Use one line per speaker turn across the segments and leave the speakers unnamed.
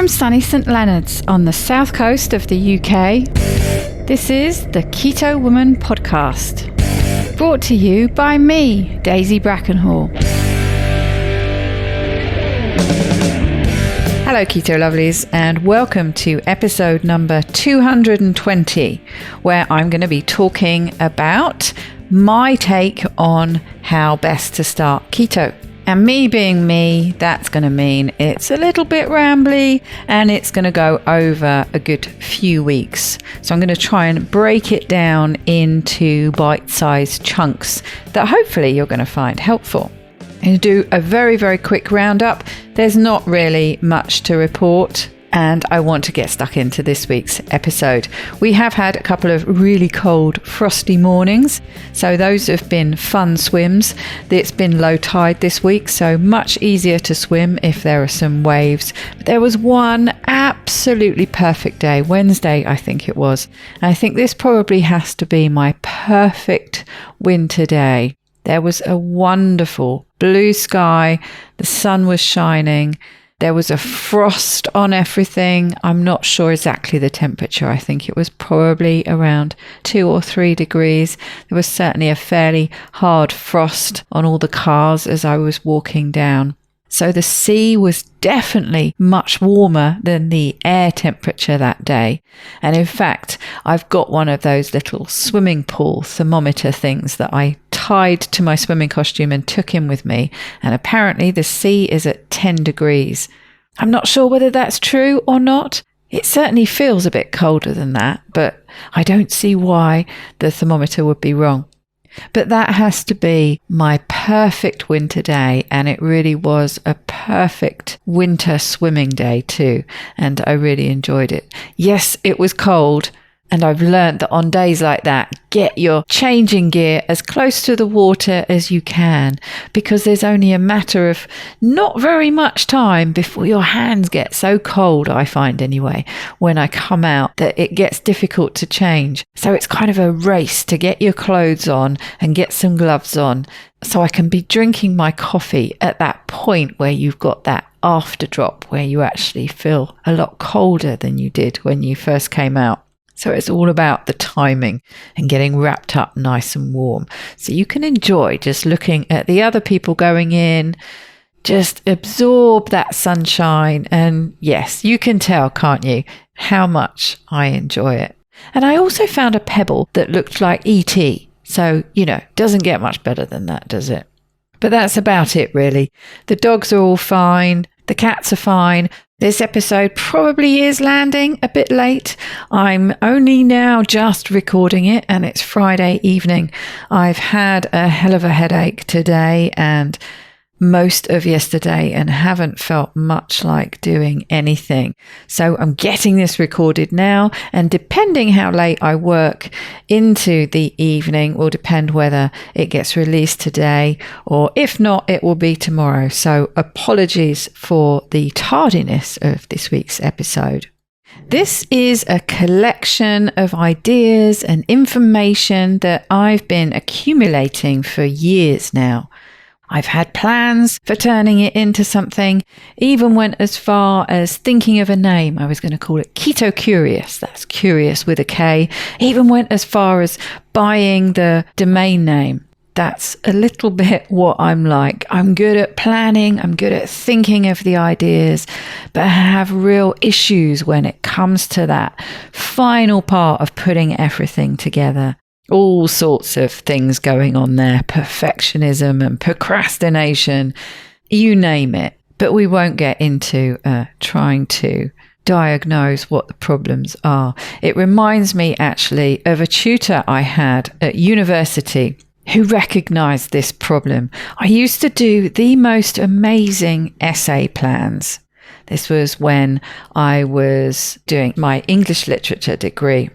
From sunny St Leonard's on the south coast of the UK, this is the Keto Woman podcast, brought to you by me, Daisy Brackenhall. Hello Keto Lovelies, and welcome to episode number 220, where I'm going to be talking about my take on how best to start keto. And me being me, that's going to mean it's a little bit rambly and it's going to go over a good few weeks. So I'm going to try and break it down into bite-sized chunks that hopefully you're going to find helpful. I'm going to do a very, very quick roundup. There's not really much to report, and I want to get stuck into this week's episode. We have had a couple of really cold, frosty mornings, so those have been fun swims. It's been low tide this week, so much easier to swim if there are some waves. But there was one absolutely perfect day, Wednesday I think it was. And I think this probably has to be my perfect winter day. There was a wonderful blue sky, the sun was shining. There was a frost on everything. I'm not sure exactly the temperature. I think it was probably around 2 or 3 degrees. There was certainly a fairly hard frost on all the cars as I was walking down. So the sea was definitely much warmer than the air temperature that day. And in fact, I've got one of those little swimming pool thermometer things that I tied to my swimming costume and took in with me. And apparently the sea is at 10 degrees. I'm not sure whether that's true or not. It certainly feels a bit colder than that, but I don't see why the thermometer would be wrong. But that has to be my perfect winter day, and it really was a perfect winter swimming day too, and I really enjoyed it. Yes, it was cold, and I've learned that on days like that, get your changing gear as close to the water as you can, because there's only a matter of not very much time before your hands get so cold, I find anyway, when I come out, that it gets difficult to change. So it's kind of a race to get your clothes on and get some gloves on, so I can be drinking my coffee at that point where you've got that after drop, where you actually feel a lot colder than you did when you first came out. So it's all about the timing and getting wrapped up nice and warm. So you can enjoy just looking at the other people going in, just absorb that sunshine. And yes, you can tell, can't you, how much I enjoy it. And I also found a pebble that looked like E.T. So, doesn't get much better than that, does it? But that's about it, really. The dogs are all fine. The cats are fine. This episode probably is landing a bit late. I'm only now just recording it, and it's Friday evening. I've had a hell of a headache today and most of yesterday and haven't felt much like doing anything. So I'm getting this recorded now, and depending how late I work into the evening will depend whether it gets released today, or if not, it will be tomorrow. So apologies for the tardiness of this week's episode. This is a collection of ideas and information that I've been accumulating for years now. I've had plans for turning it into something, even went as far as thinking of a name. I was going to call it Keto Kurious. That's curious with a K. Even went as far as buying the domain name. That's a little bit what I'm like. I'm good at planning. I'm good at thinking of the ideas, but I have real issues when it comes to that final part of putting everything together. All sorts of things going on there, perfectionism and procrastination, you name it. But we won't get into trying to diagnose what the problems are. It reminds me actually of a tutor I had at university who recognized this problem. I used to do the most amazing essay plans. This was when I was doing my English literature degree.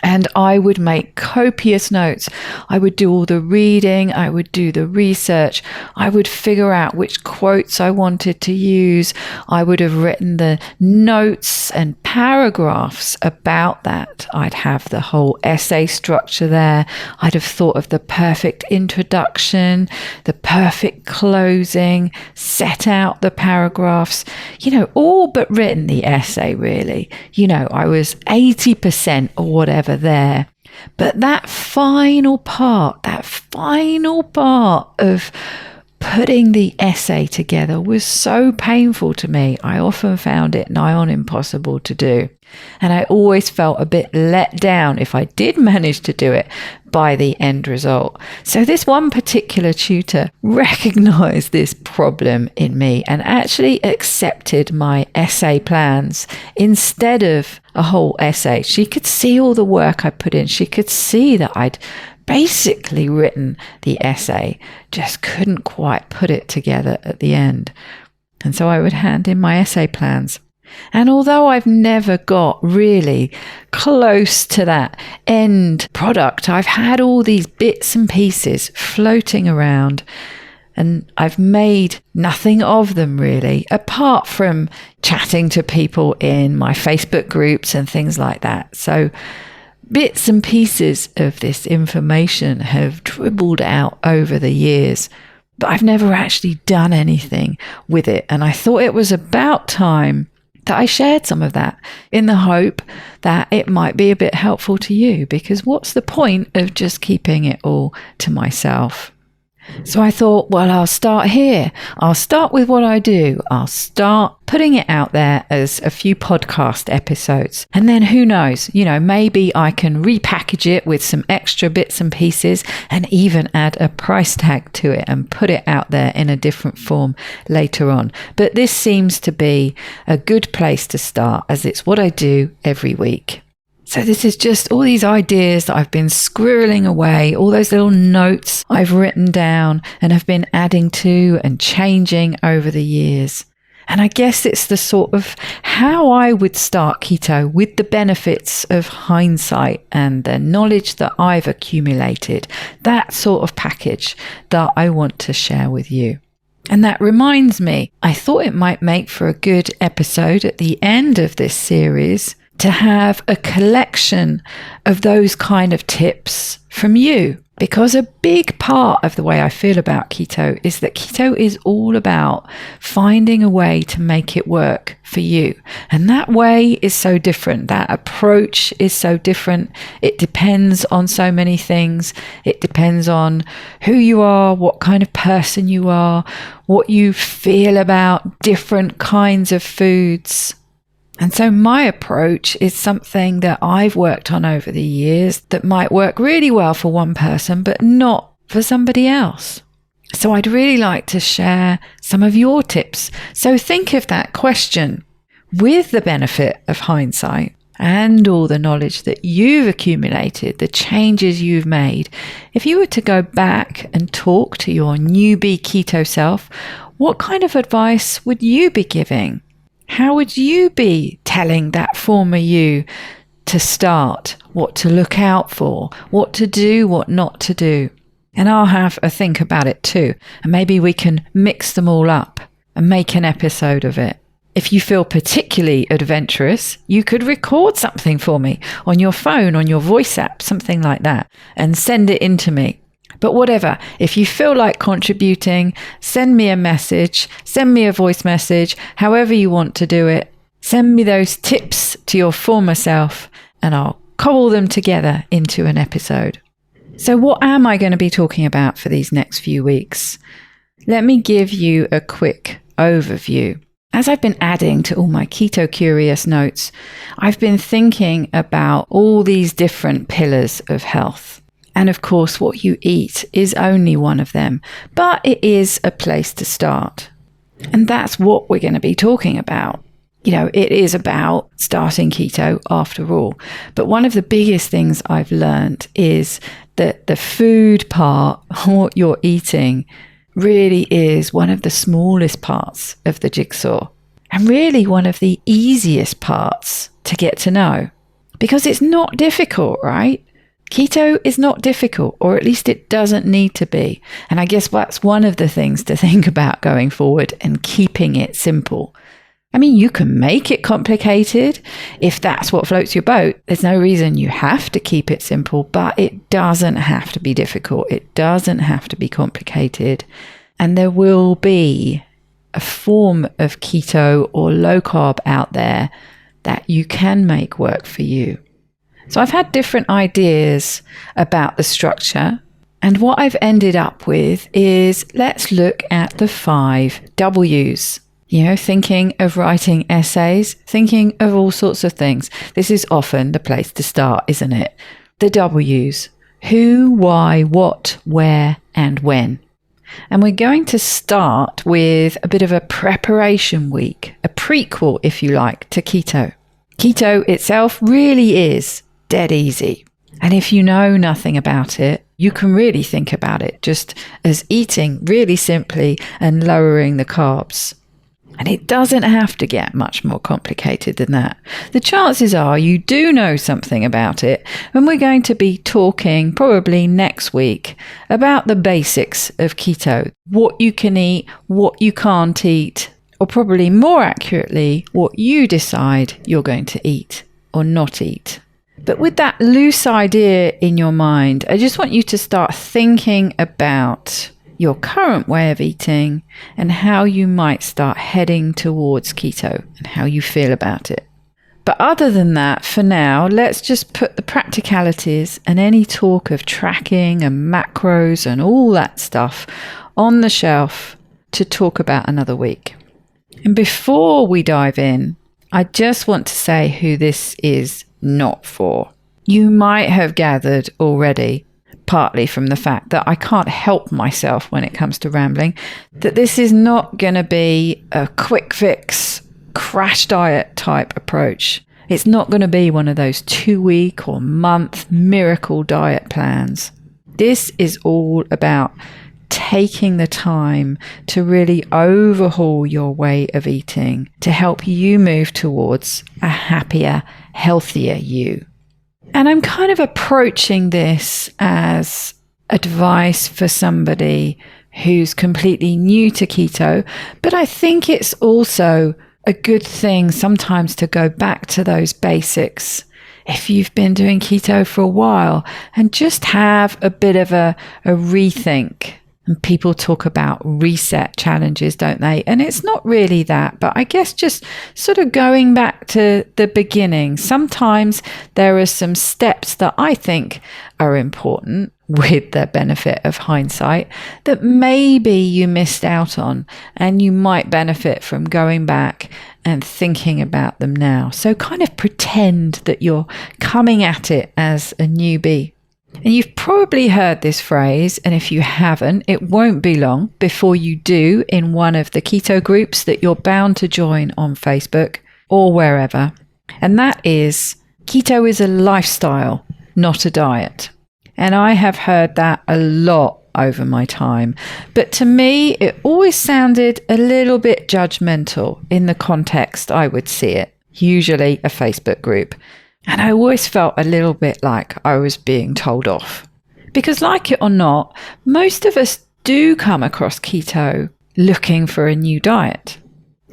And I would make copious notes. I would do all the reading. I would do the research. I would figure out which quotes I wanted to use. I would have written the notes and paragraphs about that. I'd have the whole essay structure there. I'd have thought of the perfect introduction, the perfect closing, set out the paragraphs, all but written the essay really. I was 80% or whatever there. But that final part of putting the essay together was so painful to me. I often found it nigh on impossible to do. And I always felt a bit let down if I did manage to do it by the end result. So this one particular tutor recognized this problem in me and actually accepted my essay plans instead of a whole essay. She could see all the work I put in. She could see that I'd basically written the essay, just couldn't quite put it together at the end. And so I would hand in my essay plans. And although I've never got really close to that end product, I've had all these bits and pieces floating around, and I've made nothing of them really, apart from chatting to people in my Facebook groups and things like that. So bits and pieces of this information have dribbled out over the years, but I've never actually done anything with it. And I thought it was about time that I shared some of that in the hope that it might be a bit helpful to you, because what's the point of just keeping it all to myself? So I thought, well, I'll start here. I'll start with what I do. I'll start putting it out there as a few podcast episodes. And then who knows, maybe I can repackage it with some extra bits and pieces and even add a price tag to it and put it out there in a different form later on. But this seems to be a good place to start, as it's what I do every week. So this is just all these ideas that I've been squirreling away, all those little notes I've written down and have been adding to and changing over the years. And I guess it's the sort of how I would start keto with the benefits of hindsight and the knowledge that I've accumulated, that sort of package that I want to share with you. And that reminds me, I thought it might make for a good episode at the end of this series to have a collection of those kind of tips from you. Because a big part of the way I feel about keto is that keto is all about finding a way to make it work for you. And that way is so different. That approach is so different. It depends on so many things. It depends on who you are, what kind of person you are, what you feel about different kinds of foods. And so my approach is something that I've worked on over the years that might work really well for one person, but not for somebody else. So I'd really like to share some of your tips. So think of that question with the benefit of hindsight and all the knowledge that you've accumulated, the changes you've made. If you were to go back and talk to your newbie keto self, what kind of advice would you be giving? How would you be telling that former you to start, what to look out for, what to do, what not to do? And I'll have a think about it too. And maybe we can mix them all up and make an episode of it. If you feel particularly adventurous, you could record something for me on your phone, on your voice app, something like that, and send it in to me. But whatever, if you feel like contributing, send me a message, send me a voice message, however you want to do it. Send me those tips to your former self and I'll cobble them together into an episode. So what am I going to be talking about for these next few weeks? Let me give you a quick overview. As I've been adding to all my Keto Kurious notes, I've been thinking about all these different pillars of health. And of course, what you eat is only one of them, but it is a place to start. And that's what we're going to be talking about. It is about starting keto after all. But one of the biggest things I've learned is that the food part, what you're eating, really is one of the smallest parts of the jigsaw. And really one of the easiest parts to get to know. Because it's not difficult, right? Keto is not difficult, or at least it doesn't need to be. And I guess that's one of the things to think about going forward and keeping it simple. I mean, you can make it complicated if that's what floats your boat. There's no reason you have to keep it simple, but it doesn't have to be difficult. It doesn't have to be complicated. And there will be a form of keto or low carb out there that you can make work for you. So I've had different ideas about the structure. And what I've ended up with is, let's look at the 5 W's. Thinking of writing essays, thinking of all sorts of things. This is often the place to start, isn't it? The W's. Who, why, what, where, and when. And we're going to start with a bit of a preparation week, a prequel, if you like, to keto. Keto itself really is dead easy. And if you know nothing about it, you can really think about it just as eating really simply and lowering the carbs. And it doesn't have to get much more complicated than that. The chances are you do know something about it, and we're going to be talking probably next week about the basics of keto. What you can eat, what you can't eat, or probably more accurately, what you decide you're going to eat or not eat. But with that loose idea in your mind, I just want you to start thinking about your current way of eating and how you might start heading towards keto and how you feel about it. But other than that, for now, let's just put the practicalities and any talk of tracking and macros and all that stuff on the shelf to talk about another week. And before we dive in, I just want to say who this is not for. You might have gathered already, partly from the fact that I can't help myself when it comes to rambling, that this is not going to be a quick fix, crash diet type approach. It's not going to be one of those 2-week or month miracle diet plans. This is all about taking the time to really overhaul your way of eating to help you move towards a happier, healthier you. And I'm kind of approaching this as advice for somebody who's completely new to keto, but I think it's also a good thing sometimes to go back to those basics if you've been doing keto for a while and just have a bit of a rethink. And people talk about reset challenges, don't they? And it's not really that, but I guess just sort of going back to the beginning. Sometimes there are some steps that I think are important with the benefit of hindsight that maybe you missed out on, and you might benefit from going back and thinking about them now. So kind of pretend that you're coming at it as a newbie. And you've probably heard this phrase, and if you haven't, it won't be long before you do in one of the keto groups that you're bound to join on Facebook or wherever. And that is, keto is a lifestyle, not a diet. And I have heard that a lot over my time. But to me, it always sounded a little bit judgmental in the context I would see it, usually a Facebook group. And I always felt a little bit like I was being told off. Because like it or not, most of us do come across keto looking for a new diet.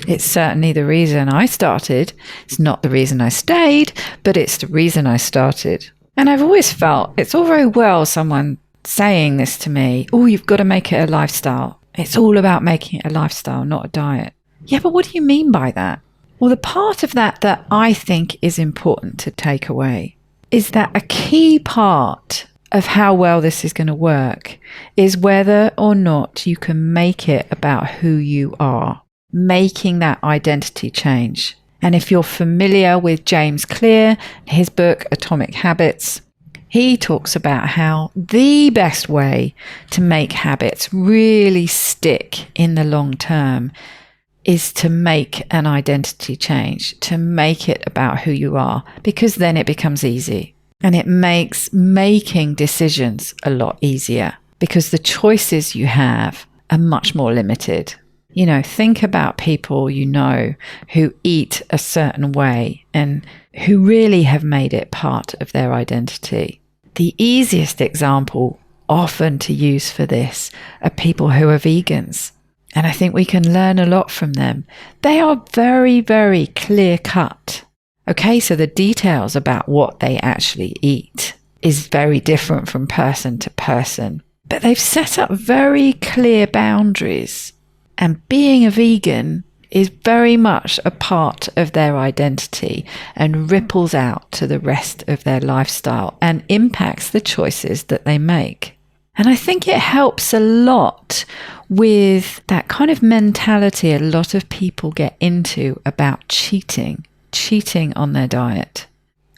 It's certainly the reason I started. It's not the reason I stayed, but it's the reason I started. And I've always felt it's all very well someone saying this to me, oh, you've got to make it a lifestyle. It's all about making it a lifestyle, not a diet. Yeah, but what do you mean by that? Well, the part of that I think is important to take away is that a key part of how well this is going to work is whether or not you can make it about who you are, making that identity change. And if you're familiar with James Clear, his book, Atomic Habits, he talks about how the best way to make habits really stick in the long term is to make an identity change, to make it about who you are, because then it becomes easy. And it makes making decisions a lot easier because the choices you have are much more limited. Think about people who eat a certain way and who really have made it part of their identity. The easiest example often to use for this are people who are vegans. And I think we can learn a lot from them. They are very, very clear cut. Okay, so the details about what they actually eat is very different from person to person. But they've set up very clear boundaries. And being a vegan is very much a part of their identity and ripples out to the rest of their lifestyle and impacts the choices that they make. And I think it helps a lot with that kind of mentality a lot of people get into about cheating on their diet.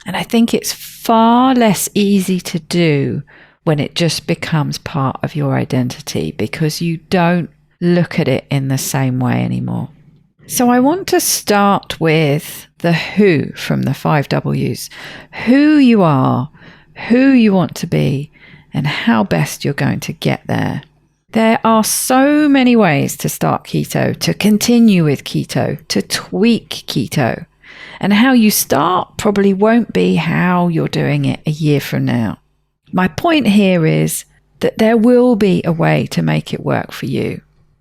And I think it's far less easy to do when it just becomes part of your identity because you don't look at it in the same way anymore. So I want to start with the who from the 5 W's. Who you are, who you want to be, and how best you're going to get there. There are so many ways to start keto, to continue with keto, to tweak keto. And how you start probably won't be how you're doing it a year from now. My point here is that there will be a way to make it work for you.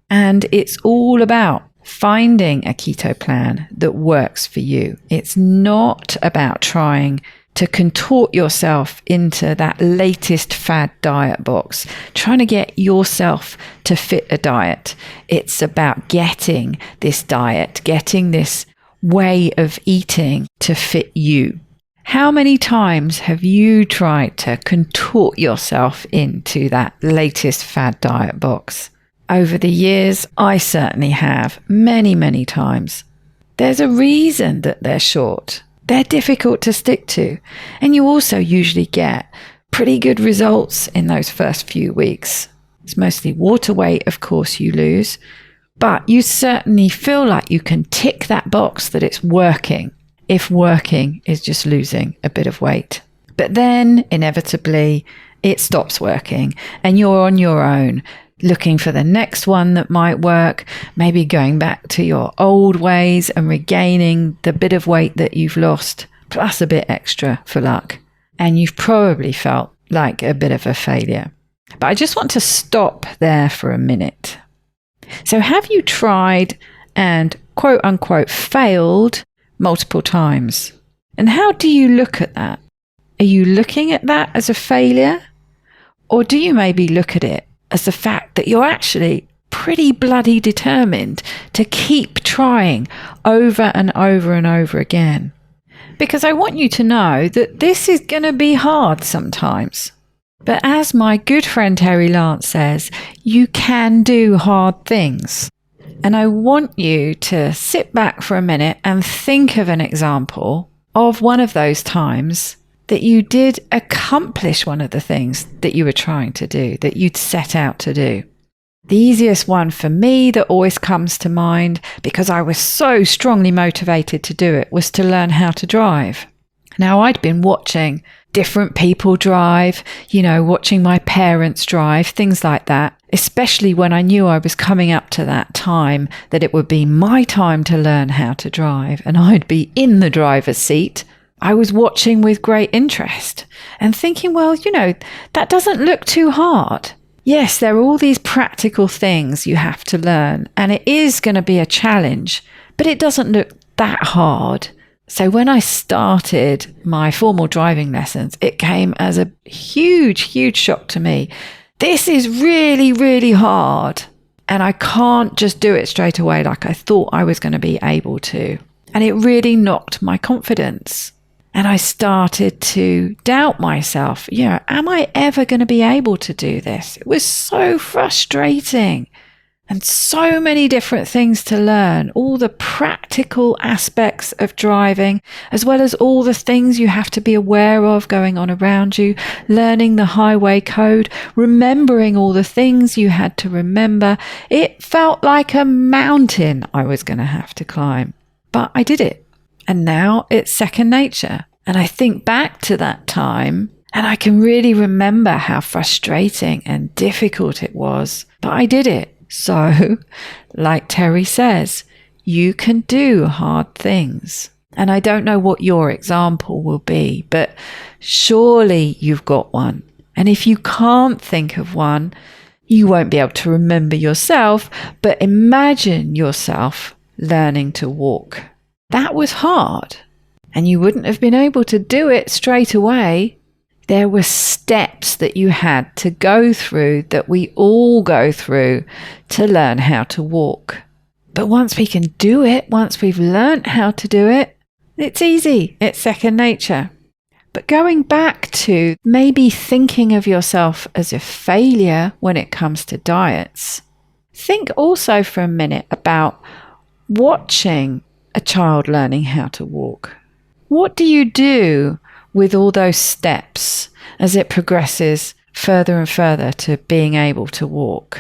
And it's all about finding a keto plan that works for you. It's not about trying to contort yourself into that latest fad diet box, trying to get yourself to fit a diet. It's about getting this diet, getting this way of eating to fit you. How many times have you tried to contort yourself into that latest fad diet box? Over the years, I certainly have, many, many times. There's a reason that they're short. They're difficult to stick to. And you also usually get pretty good results in those first few weeks. It's mostly water weight, of course, you lose. But you certainly feel like you can tick that box that it's working, if working is just losing a bit of weight. But then, inevitably, it stops working and you're on your own, looking for the next one that might work, maybe going back to your old ways and regaining the bit of weight that you've lost, plus a bit extra for luck. And you've probably felt like a bit of a failure. But I just want to stop there for a minute. So have you tried and quote unquote failed multiple times? And how do you look at that? Are you looking at that as a failure? Or do you maybe look at it as the fact that you're actually pretty bloody determined to keep trying over and over and over again? Because I want you to know that this is going to be hard sometimes. But as my good friend Terry Lance says, you can do hard things. And I want you to sit back for a minute and think of an example of one of those times that you did accomplish one of the things that you were trying to do, that you'd set out to do. The easiest one for me that always comes to mind, because I was so strongly motivated to do it, was to learn how to drive. Now, I'd been watching different people drive, watching my parents drive, things like that, especially when I knew I was coming up to that time that it would be my time to learn how to drive and I'd be in the driver's seat. I was watching with great interest and thinking, well, that doesn't look too hard. Yes, there are all these practical things you have to learn, and it is going to be a challenge, but it doesn't look that hard. So when I started my formal driving lessons, it came as a huge, huge shock to me. This is really, really hard, and I can't just do it straight away like I thought I was going to be able to. And it really knocked my confidence. And I started to doubt myself. Am I ever going to be able to do this? It was so frustrating and so many different things to learn, all the practical aspects of driving, as well as all the things you have to be aware of going on around you, learning the highway code, remembering all the things you had to remember. It felt like a mountain I was going to have to climb, but I did it. And now it's second nature. And I think back to that time and I can really remember how frustrating and difficult it was, but I did it. So, like Terry says, you can do hard things. And I don't know what your example will be, but surely you've got one. And if you can't think of one, You won't be able to remember yourself, but imagine yourself learning to walk. That was hard, and you wouldn't have been able to do it straight away. There were steps that you had to go through, that we all go through, to learn how to walk. But once we can do it, once we've learned how to do it, it's easy. It's second nature. But going back to maybe thinking of yourself as a failure when it comes to diets, think also for a minute about watching a child learning how to walk. What do you do with all those steps as it progresses further and further to being able to walk?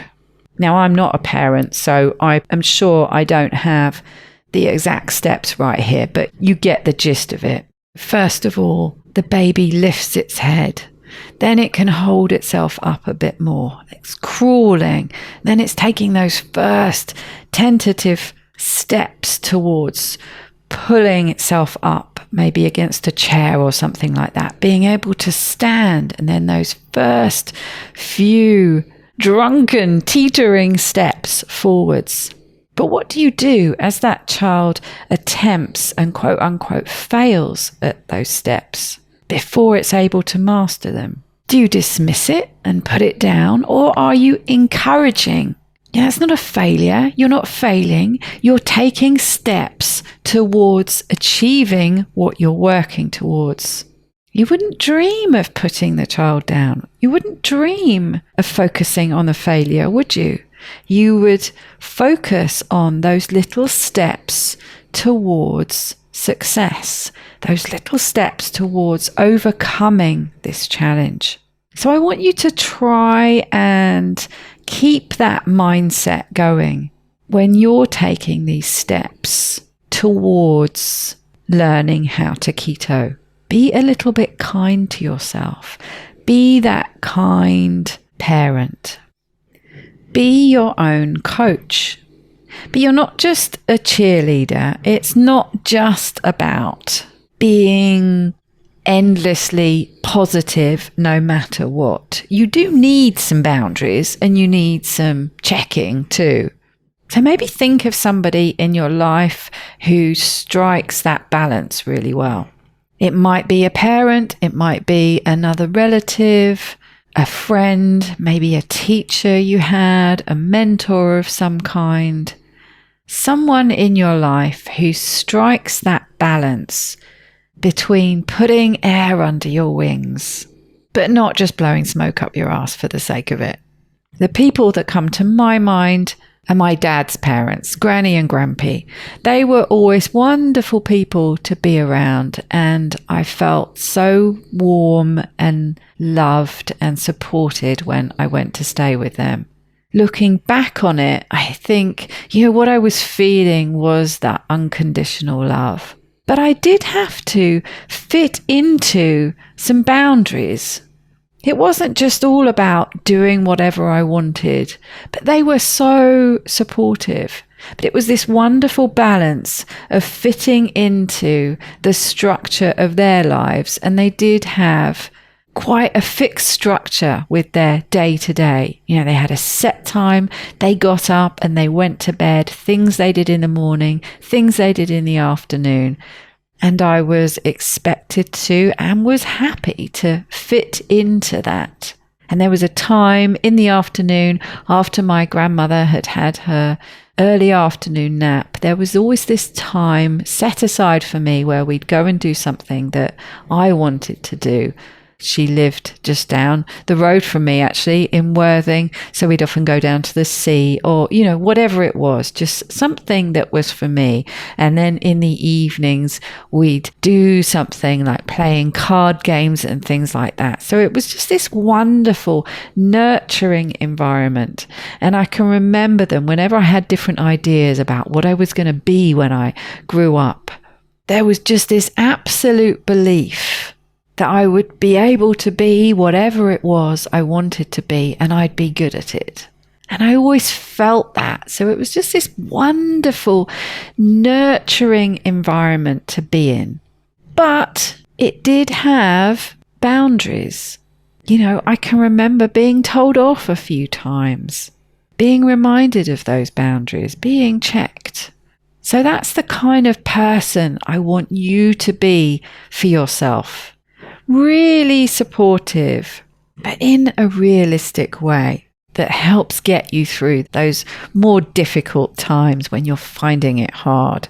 Now, I'm not a parent, so I am sure I don't have the exact steps right here, but you get the gist of it. First of all, the baby lifts its head. Then it can hold itself up a bit more. It's crawling. Then it's taking those first tentative steps towards pulling itself up, maybe against a chair or something like that, being able to stand, and then those first few drunken, teetering steps forwards. But what do you do as that child attempts and quote unquote fails at those steps before it's able to master them? Do you dismiss it and put it down, or are you encouraging? Yeah, it's not a failure. You're not failing. You're taking steps towards achieving what you're working towards. You wouldn't dream of putting the child down. You wouldn't dream of focusing on the failure, would you? You would focus on those little steps towards success, those little steps towards overcoming this challenge. So I want you to try and keep that mindset going when you're taking these steps towards learning how to keto. Be a little bit kind to yourself. Be that kind parent. Be your own coach. But you're not just a cheerleader. It's not just about being endlessly positive no matter what. You do need some boundaries and you need some checking too. So maybe think of somebody in your life who strikes that balance really well. It might be a parent, it might be another relative, a friend, maybe a teacher you had, a mentor of some kind. Someone in your life who strikes that balance between putting air under your wings, but not just blowing smoke up your ass for the sake of it. The people that come to my mind are my dad's parents, Granny and Grampy. They were always wonderful people to be around, and I felt so warm and loved and supported when I went to stay with them. Looking back on it, I think, what I was feeling was that unconditional love. But I did have to fit into some boundaries. It wasn't just all about doing whatever I wanted, but they were so supportive. But it was this wonderful balance of fitting into the structure of their lives. And they did have quite a fixed structure with their day to day. They had a set time, they got up and they went to bed, things they did in the morning, things they did in the afternoon. And I was expected to and was happy to fit into that. And there was a time in the afternoon after my grandmother had had her early afternoon nap. There was always this time set aside for me where we'd go and do something that I wanted to do. She lived just down the road from me, actually, in Worthing. So we'd often go down to the sea or, whatever it was, just something that was for me. And then in the evenings, we'd do something like playing card games and things like that. So it was just this wonderful, nurturing environment. And I can remember them whenever I had different ideas about what I was going to be when I grew up. There was just this absolute belief that I would be able to be whatever it was I wanted to be, and I'd be good at it. And I always felt that. So it was just this wonderful, nurturing environment to be in. But it did have boundaries. I can remember being told off a few times, being reminded of those boundaries, being checked. So that's the kind of person I want you to be for yourself. Really supportive, but in a realistic way that helps get you through those more difficult times when you're finding it hard.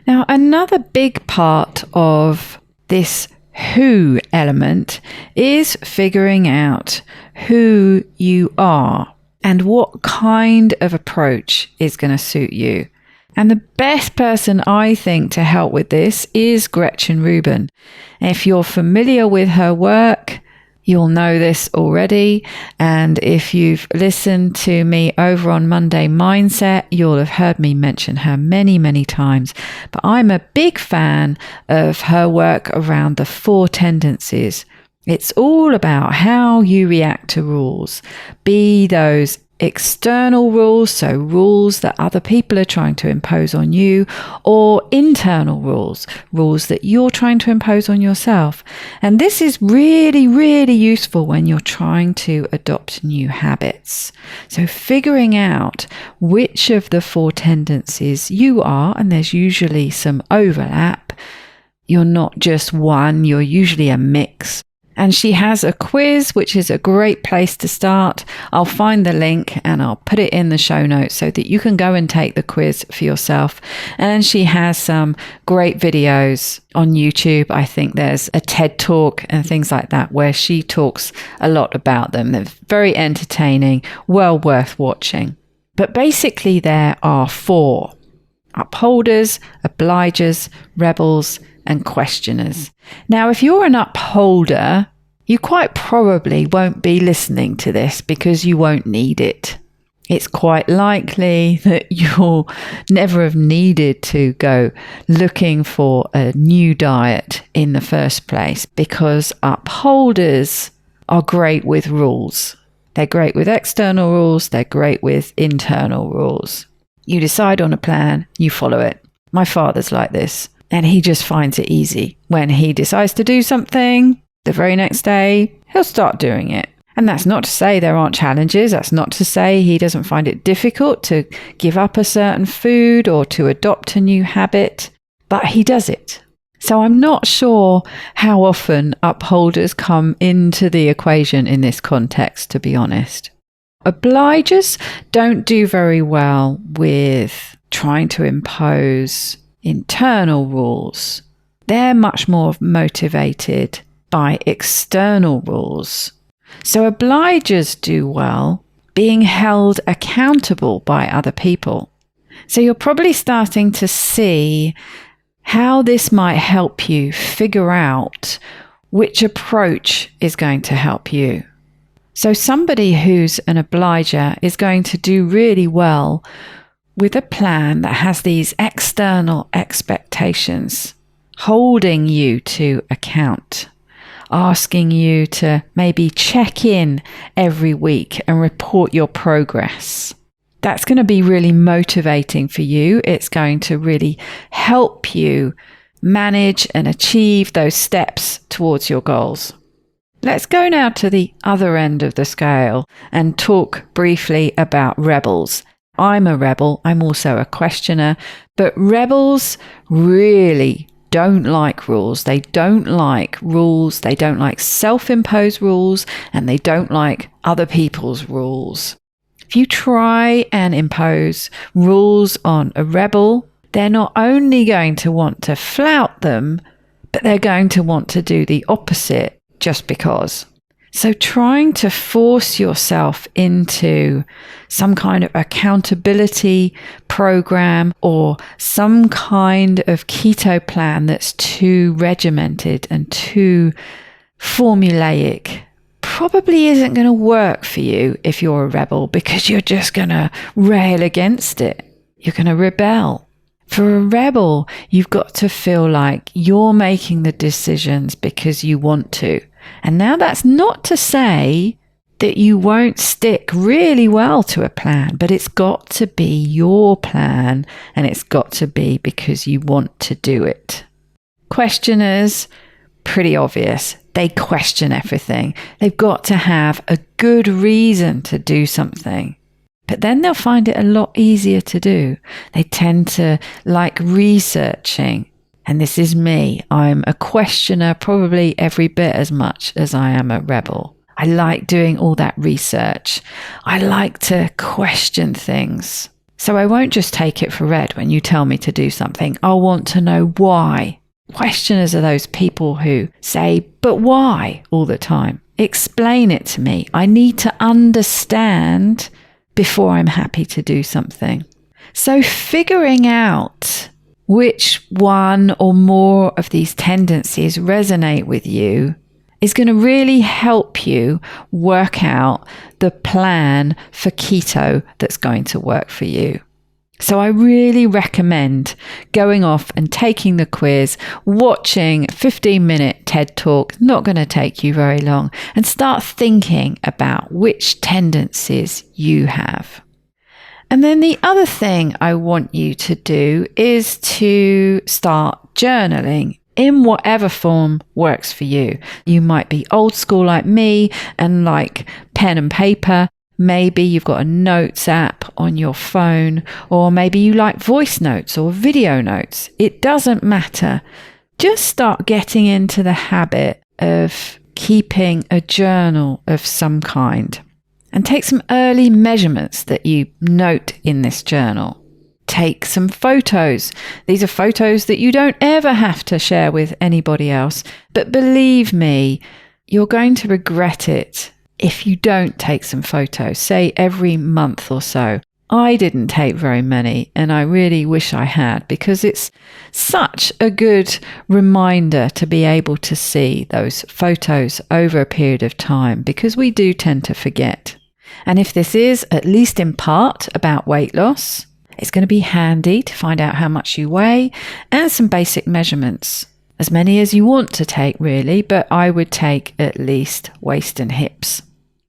Now, another big part of this who element is figuring out who you are and what kind of approach is going to suit you. And the best person, I think, to help with this is Gretchen Rubin. If you're familiar with her work, you'll know this already. And if you've listened to me over on Monday Mindset, you'll have heard me mention her many, many times. But I'm a big fan of her work around the 4 tendencies. It's all about how you react to rules, be those external rules, so rules that other people are trying to impose on you, or internal rules that you're trying to impose on yourself. And this is really, really useful when you're trying to adopt new habits. So figuring out which of the 4 tendencies you are, and there's usually some overlap. You're not just one, you're usually a mix. And she has a quiz, which is a great place to start. I'll find the link and I'll put it in the show notes so that you can go and take the quiz for yourself. And she has some great videos on YouTube. I think there's a TED Talk and things like that where she talks a lot about them. They're very entertaining, well worth watching. But basically there are 4: upholders, obligers, rebels, and questioners. Now, if you're an upholder, you quite probably won't be listening to this because you won't need it. It's quite likely that you'll never have needed to go looking for a new diet in the first place, because upholders are great with rules. They're great with external rules. They're great with internal rules. You decide on a plan, you follow it. My father's like this. And he just finds it easy. When he decides to do something, the very next day, he'll start doing it. And that's not to say there aren't challenges. That's not to say he doesn't find it difficult to give up a certain food or to adopt a new habit. But he does it. So I'm not sure how often upholders come into the equation in this context, to be honest. Obligers don't do very well with trying to impose internal rules. They're much more motivated by external rules. So obligers do well being held accountable by other people. So you're probably starting to see how this might help you figure out which approach is going to help you. So somebody who's an obliger is going to do really well with a plan that has these external expectations, holding you to account, asking you to maybe check in every week and report your progress. That's going to be really motivating for you. It's going to really help you manage and achieve those steps towards your goals. Let's go now to the other end of the scale and talk briefly about rebels. I'm a rebel. I'm also a questioner. But rebels really don't like rules. They don't like rules. They don't like self-imposed rules. And they don't like other people's rules. If you try and impose rules on a rebel, they're not only going to want to flout them, but they're going to want to do the opposite just because. So trying to force yourself into some kind of accountability program or some kind of keto plan that's too regimented and too formulaic probably isn't going to work for you if you're a rebel, because you're just going to rail against it. You're going to rebel. For a rebel, you've got to feel like you're making the decisions because you want to. And now that's not to say that you won't stick really well to a plan, but it's got to be your plan and it's got to be because you want to do it. Questioners, pretty obvious. They question everything. They've got to have a good reason to do something. But then they'll find it a lot easier to do. They tend to like researching. And this is me. I'm a questioner probably every bit as much as I am a rebel. I like doing all that research. I like to question things. So I won't just take it for read when you tell me to do something. I'll want to know why. Questioners are those people who say, but why all the time? Explain it to me. I need to understand before I'm happy to do something. So figuring out which one or more of these tendencies resonate with you is going to really help you work out the plan for keto that's going to work for you. So I really recommend going off and taking the quiz, watching a 15-minute TED Talk, not going to take you very long, and start thinking about which tendencies you have. And then the other thing I want you to do is to start journaling in whatever form works for you. You might be old school like me and like pen and paper. Maybe you've got a notes app on your phone, or maybe you like voice notes or video notes. It doesn't matter. Just start getting into the habit of keeping a journal of some kind and take some early measurements that you note in this journal. Take some photos. These are photos that you don't ever have to share with anybody else. But believe me, you're going to regret it if you don't take some photos, say every month or so. I didn't take very many, and I really wish I had, because it's such a good reminder to be able to see those photos over a period of time, because we do tend to forget. And if this is, at least in part, about weight loss, it's going to be handy to find out how much you weigh and some basic measurements. As many as you want to take, really, but I would take at least waist and hips.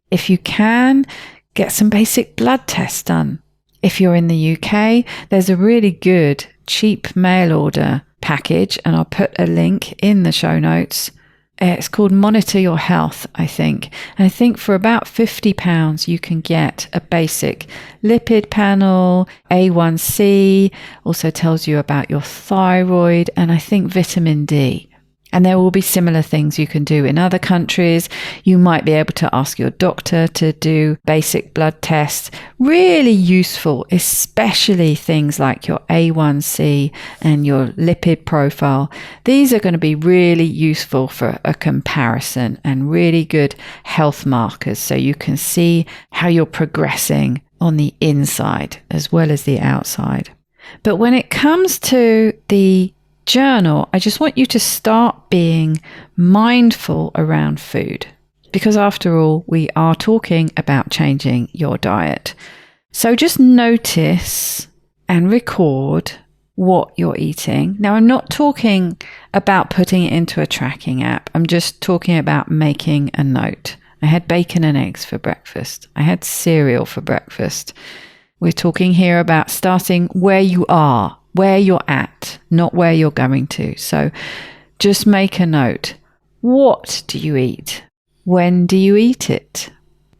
If you can, get some basic blood tests done. If you're in the UK, there's a really good, cheap mail order package, and I'll put a link in the show notes. It's called Monitor Your Health, I think. And I think for about £50, you can get a basic lipid panel, A1C, also tells you about your thyroid, and I think vitamin D. And there will be similar things you can do in other countries. You might be able to ask your doctor to do basic blood tests. Really useful, especially things like your A1C and your lipid profile. These are going to be really useful for a comparison and really good health markers, so you can see how you're progressing on the inside as well as the outside. But when it comes to the journal, I just want you to start being mindful around food, because after all, we are talking about changing your diet. So just notice and record what you're eating. Now, I'm not talking about putting it into a tracking app. I'm just talking about making a note. I had bacon and eggs for breakfast. I had cereal for breakfast. We're talking here about starting where you are, where you're at, not where you're going to. So just make a note. What do you eat? When do you eat it?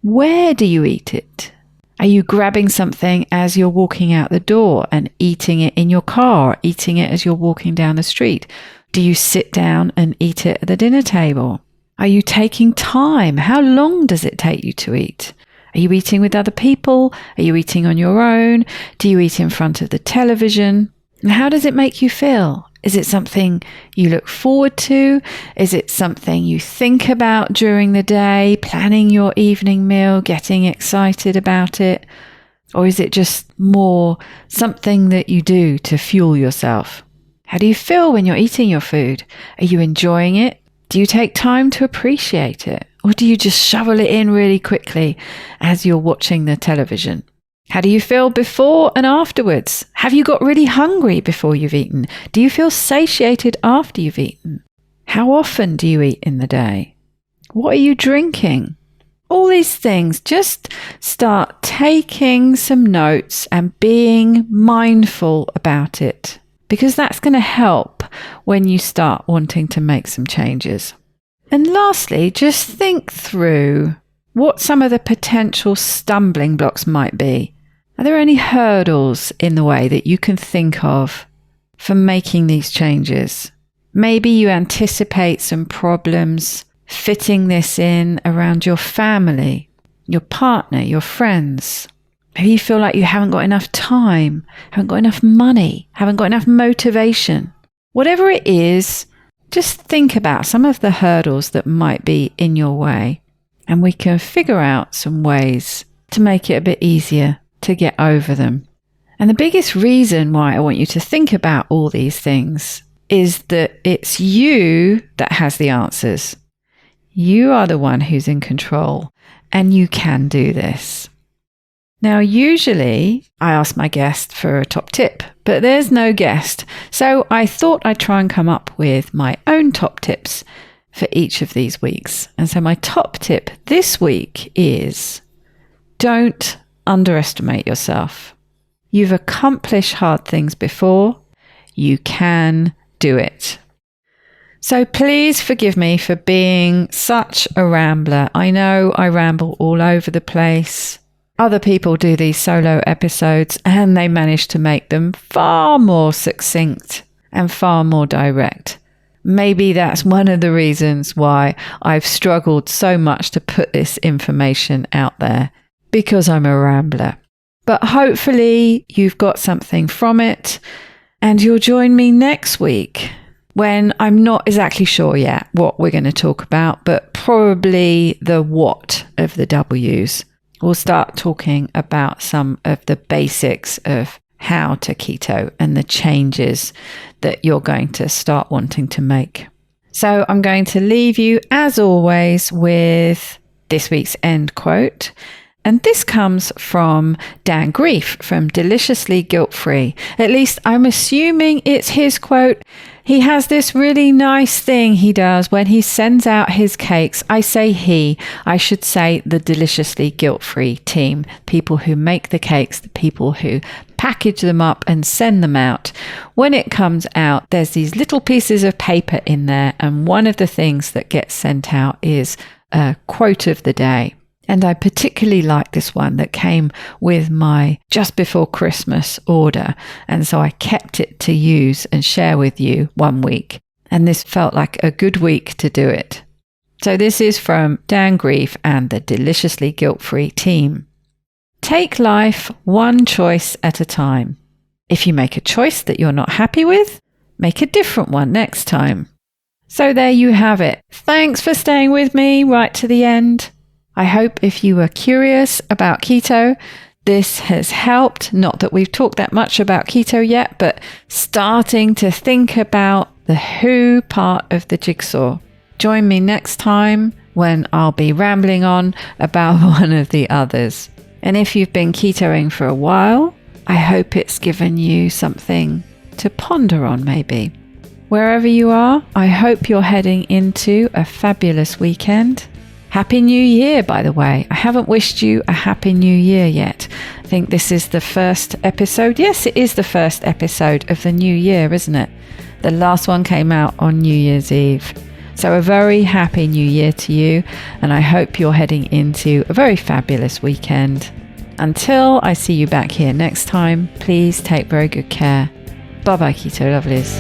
Where do you eat it? Are you grabbing something as you're walking out the door and eating it in your car, eating it as you're walking down the street? Do you sit down and eat it at the dinner table? Are you taking time? How long does it take you to eat? Are you eating with other people? Are you eating on your own? Do you eat in front of the television? And how does it make you feel? Is it something you look forward to? Is it something you think about during the day, planning your evening meal, getting excited about it? Or is it just more something that you do to fuel yourself? How do you feel when you're eating your food? Are you enjoying it? Do you take time to appreciate it? Or do you just shovel it in really quickly as you're watching the television? How do you feel before and afterwards? Have you got really hungry before you've eaten? Do you feel satiated after you've eaten? How often do you eat in the day? What are you drinking? All these things, just start taking some notes and being mindful about it, because that's going to help when you start wanting to make some changes. And lastly, just think through what some of the potential stumbling blocks might be. Are there any hurdles in the way that you can think of for making these changes? Maybe you anticipate some problems fitting this in around your family, your partner, your friends. Maybe you feel like you haven't got enough time, haven't got enough money, haven't got enough motivation. Whatever it is, just think about some of the hurdles that might be in your way, and we can figure out some ways to make it a bit easier to get over them. And the biggest reason why I want you to think about all these things is that it's you that has the answers. You are the one who's in control, and you can do this. Now, usually I ask my guest for a top tip, but there's no guest. So I thought I'd try and come up with my own top tips for each of these weeks. And so my top tip this week is don't underestimate yourself. You've accomplished hard things before. You can do it. So please forgive me for being such a rambler. I know I ramble all over the place. Other people do these solo episodes and they manage to make them far more succinct and far more direct. Maybe that's one of the reasons why I've struggled so much to put this information out there, because I'm a rambler. But hopefully you've got something from it, and you'll join me next week when I'm not exactly sure yet what we're going to talk about, but probably the what of the W's. We'll start talking about some of the basics of how to keto and the changes that you're going to start wanting to make. So I'm going to leave you, as always, with this week's end quote. And this comes from Dan Grief from Deliciously Guilt-Free. At least I'm assuming it's his quote. He has this really nice thing he does when he sends out his cakes. I say he, I should say the Deliciously Guilt-Free team, people who make the cakes, the people who package them up and send them out. When it comes out, there's these little pieces of paper in there, and one of the things that gets sent out is a quote of the day. And I particularly like this one that came with my just before Christmas order. And so I kept it to use and share with you one week. And this felt like a good week to do it. So this is from Dan Grief and the Deliciously Guilt-Free team. Take life one choice at a time. If you make a choice that you're not happy with, make a different one next time. So there you have it. Thanks for staying with me right to the end. I hope if you were curious about keto, this has helped. Not that we've talked that much about keto yet, but starting to think about the who part of the jigsaw. Join me next time when I'll be rambling on about one of the others. And if you've been ketoing for a while, I hope it's given you something to ponder on maybe. Wherever you are, I hope you're heading into a fabulous weekend. Happy New Year, by the way. I haven't wished you a Happy New Year yet. I think this is the first episode. Yes, it is the first episode of the new year, isn't it? The last one came out on New Year's Eve. So a very happy New Year to you, and I hope you're heading into a very fabulous weekend. Until I see you back here next time, please take very good care. Bye-bye, Keto Lovelies.